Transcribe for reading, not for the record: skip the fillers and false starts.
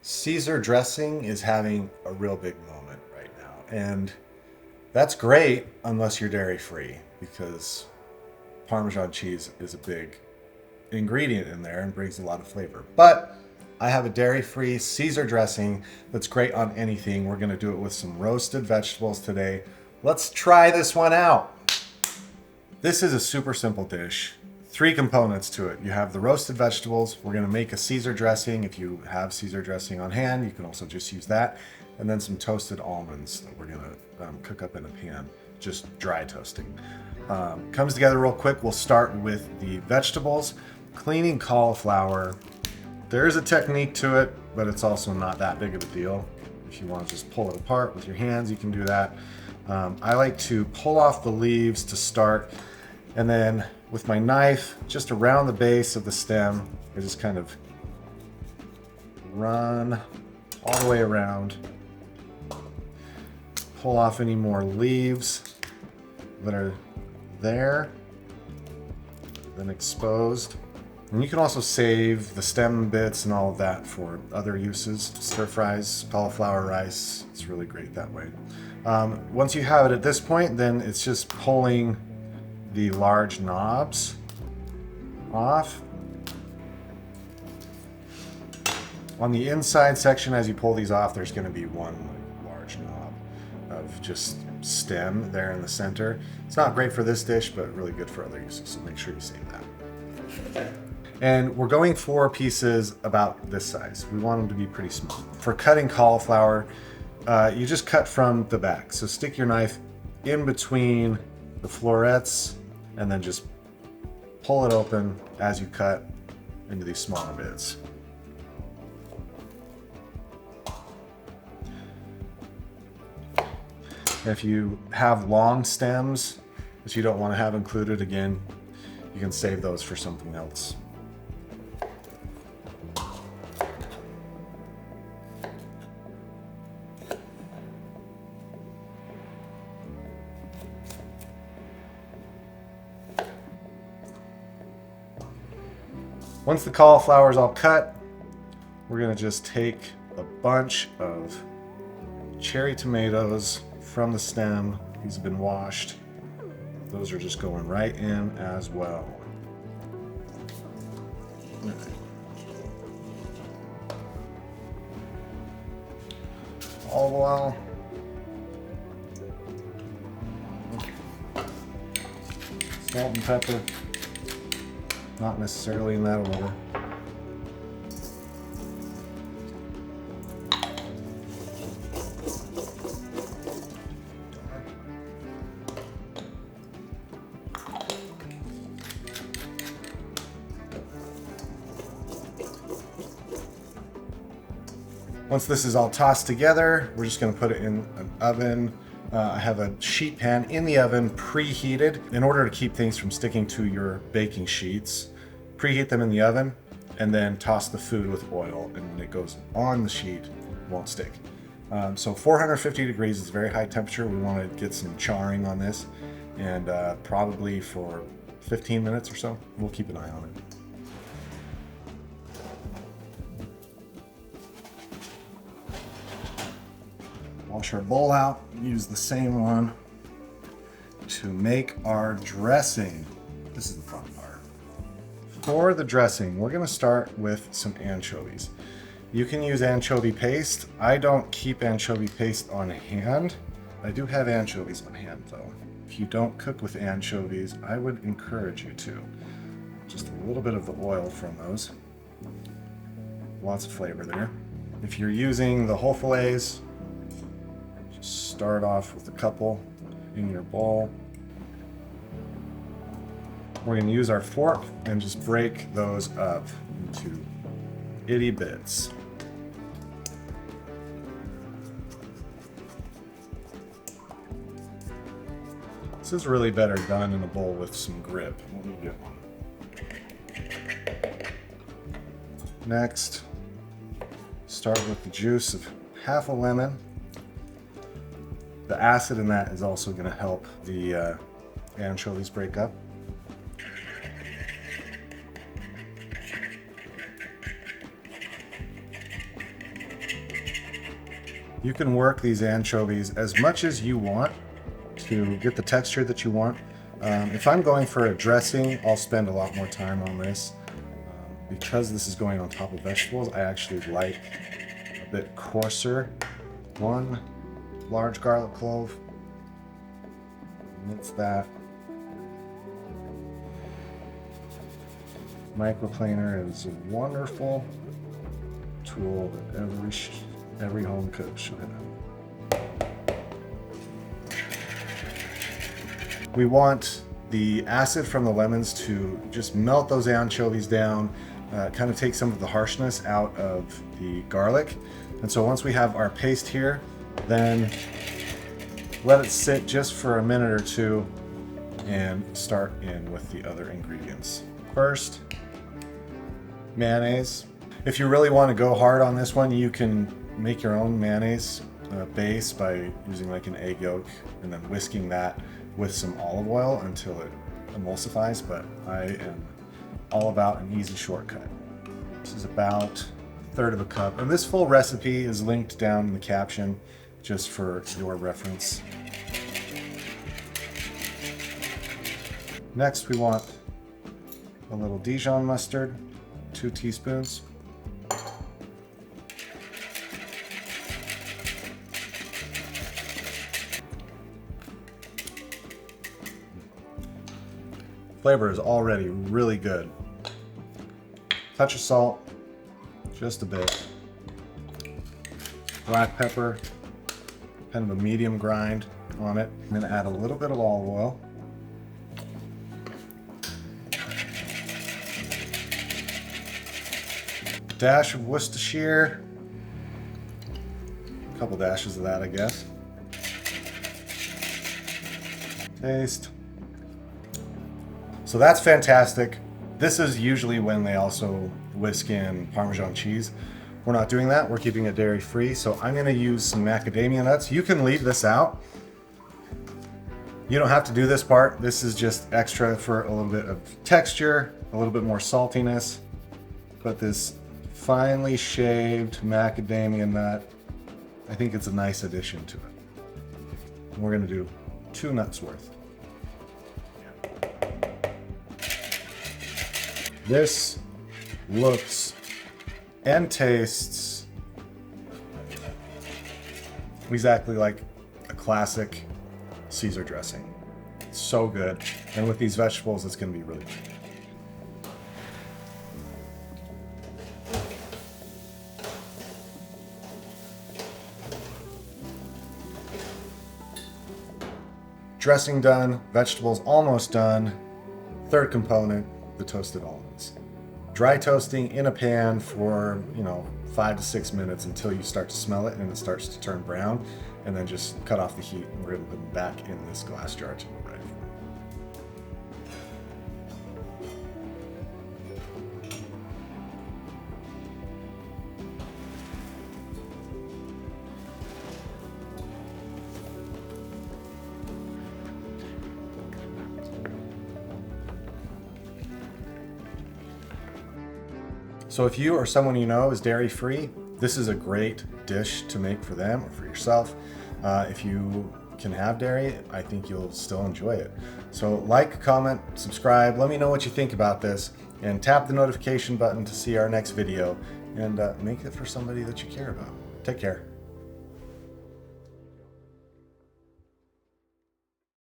Caesar dressing is having a real big moment right now. And that's great unless you're dairy free, because Parmesan cheese is a big ingredient in there and brings a lot of flavor. But I have a dairy free Caesar dressing that's great on anything. We're going to do it with some roasted vegetables today. Let's try this one out. This is a super simple dish. 3 components to it. You have the roasted vegetables. We're going to make a Caesar dressing. If you have Caesar dressing on hand, you can also just use that. And then some toasted almonds that we're going to cook up in a pan, just dry toasting. Comes together real quick. We'll start with the vegetables. Cleaning cauliflower. There's a technique to it, but it's also not that big of a deal. If you want to just pull it apart with your hands, you can do that. I like to pull off the leaves to start, and then with my knife, just around the base of the stem, I just kind of run all the way around, pull off any more leaves that are there, then exposed. And you can also save the stem bits and all of that for other uses. Stir fries, cauliflower rice, it's really great that way. Once you have it at this point, then it's just pulling the large knobs off. On the inside section, as you pull these off, there's going to be one large knob of just stem there in the center. It's not great for this dish, but really good for other uses, so make sure you save that. And we're going for pieces about this size. We want them to be pretty small. For cutting cauliflower, you just cut from the back. So stick your knife in between the florets and then just pull it open as you cut into these smaller bits. If you have long stems that you don't want to have included, again, you can save those for something else. Once the cauliflower is all cut, we're going to just take a bunch of cherry tomatoes from the stem. These have been washed. Those are just going right in as well. Olive oil. Salt and pepper. Not necessarily in that order. Once this is all tossed together, we're just going to put it in an oven. I have a sheet pan in the oven preheated in order to keep things from sticking to your baking sheets. Preheat them in the oven and then toss the food with oil, and when it goes on the sheet, it won't stick. So 450 degrees is very high temperature. We want to get some charring on this, and probably for 15 minutes or so. We'll keep an eye on it. Wash our bowl out, use the same one to make our dressing. This is the fun part. For the dressing, we're going to start with some anchovies. You can use anchovy paste. I don't keep anchovy paste on hand. I do have anchovies on hand though. If you don't cook with anchovies, I would encourage you to. Just a little bit of the oil from those. Lots of flavor there. If you're using the whole fillets, start off with a couple in your bowl. We're going to use our fork and just break those up into itty bits. This is really better done in a bowl with some grip. Let me get one. Next, start with the juice of half a lemon. The acid in that is also going to help the anchovies break up. You can work these anchovies as much as you want to get the texture that you want. If I'm going for a dressing, I'll spend a lot more time on this. Because this is going on top of vegetables, I actually like a bit coarser. 1 large garlic clove. Mince that. Microplaner is a wonderful tool that every home cook should have. We want the acid from the lemons to just melt those anchovies down, kind of take some of the harshness out of the garlic. And so once we have our paste here, then let it sit just for a minute or two and start in with the other ingredients. First, mayonnaise. If you really want to go hard on this one, you can make your own mayonnaise base by using like an egg yolk and then whisking that with some olive oil until it emulsifies, but I am all about an easy shortcut. This is about 1/3 of a cup, and this full recipe is linked down in the caption just for your reference. Next, we want a little Dijon mustard, 2 teaspoons. Flavor is already really good. Touch of salt, just a bit. Black pepper, kind of a medium grind on it. I'm gonna add a little bit of olive oil. Dash of Worcestershire. A couple dashes of that, I guess. Taste. So that's fantastic. This is usually when they also whisk in Parmesan cheese. We're not doing that. We're keeping it dairy free. So I'm going to use some macadamia nuts. You can leave this out. You don't have to do this part. This is just extra for a little bit of texture, a little bit more saltiness. But this finely shaved macadamia nut, I think it's a nice addition to it. And we're going to do 2 nuts worth. This looks and tastes exactly like a classic Caesar dressing. It's so good. And with these vegetables, it's going to be really good. Dressing done, vegetables almost done. Third component, the toasted almonds. Dry toasting in a pan for, 5 to 6 minutes until you start to smell it and it starts to turn brown, and then just cut off the heat, and we're going to put them back in this glass jar to be ready. So if you or someone you know is dairy free, this is a great dish to make for them or for yourself. If you can have dairy, I think you'll still enjoy it. So like, comment, subscribe, let me know what you think about this, and tap the notification button to see our next video, and make it for somebody that you care about. Take care.